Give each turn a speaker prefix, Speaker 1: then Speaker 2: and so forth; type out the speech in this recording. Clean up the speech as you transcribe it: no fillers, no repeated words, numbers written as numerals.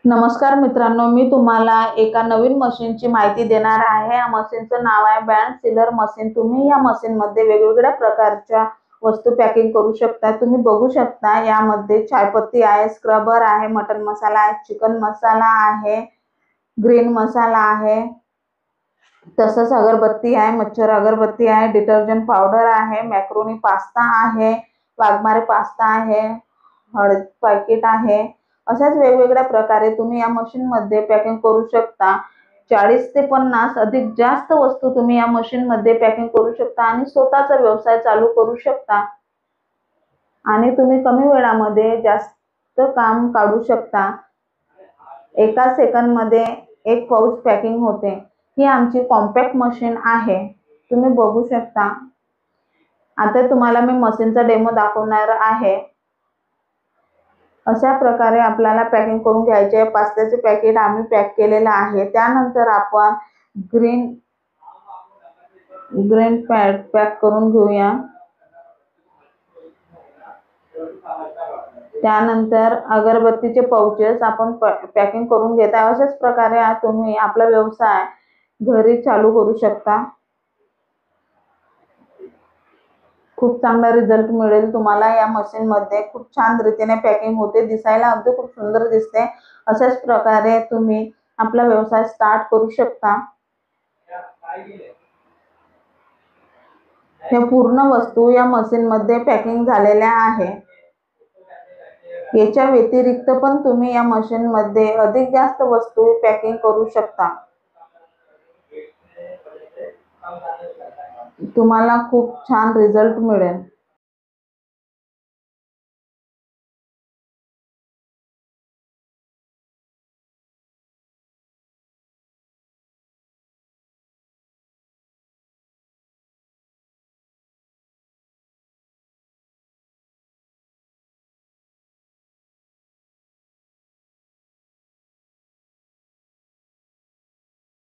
Speaker 1: नमस्कार मित्रांनो, मी तुम्हाला एका नवीन मशीनची माहिती देणार आहे। या मशीनचं नाव आहे बँड सीलर मशीन। तुम्ही या मशीनमध्ये वेगवेगळ्या प्रकारच्या वस्तू पॅकिंग करू शकता। तुम्ही बघू शकता यामध्ये चायपत्ती आहे, स्क्रबर आहे, मटन मसाला आहे, चिकन मसाला आहे, ग्रीन मसाला आहे, तसंच अगरबत्ती आहे, मच्छर अगरबत्ती आहे, डिटर्जंट पावडर आहे, मॅक्रोनी पास्ता आहे, वाघमारे पास्ता आहे, हळद पॅकेट आहे। अशाच वेगवेगळ्या प्रकारे तुम्ही या मशीनमध्ये पॅकिंग करू शकता। 40 ते 50 अधिक जास्त वस्तू तुम्ही या मशीनमध्ये पॅकिंग करू शकता आणि स्वतःचा व्यवसाय चालू करू शकता आणि तुम्ही कमी वेळामध्ये जास्त काम काढू शकता। एका सेकंदमध्ये एक पाऊच पॅकिंग होते। ही आमची कॉम्पॅक्ट मशीन आहे, तुम्ही बघू शकता। आता तुम्हाला मी मशीनचा डेमो दाखवणार आहे। अशा प्रकारे आपल्याला पॅकिंग करून घ्यायचे आहे। पास्त्याचे पॅकेट आम्ही पॅक केलेलं आहे। त्यानंतर आपण ग्रीन पॅक करून घेऊया। त्यानंतर अगरबत्तीचे पाउचेस आपण पॅकिंग करून घेत आहे। अशाच प्रकारे तुम्ही आपला व्यवसाय घरी चालू करू शकता। खूप चांगला रिझल्ट मिळेल तुम्हाला। या मशीन मध्ये खूप छान रीतीने पॅकिंग होते, दिसायला अगदी खूप सुंदर दिसते। अशाच प्रकारे तुम्ही आपला व्यवसाय स्टार्ट करू शकता। या पूर्ण वस्तू या मशीन मध्ये पॅकिंग झालेल्या आहे। याच्या व्यतिरिक्त पण तुम्ही या मशीन मध्ये अधिक जास्त वस्तू पॅकिंग करू शकता। तुम्हाला खूप छान रिझल्ट मिळेल।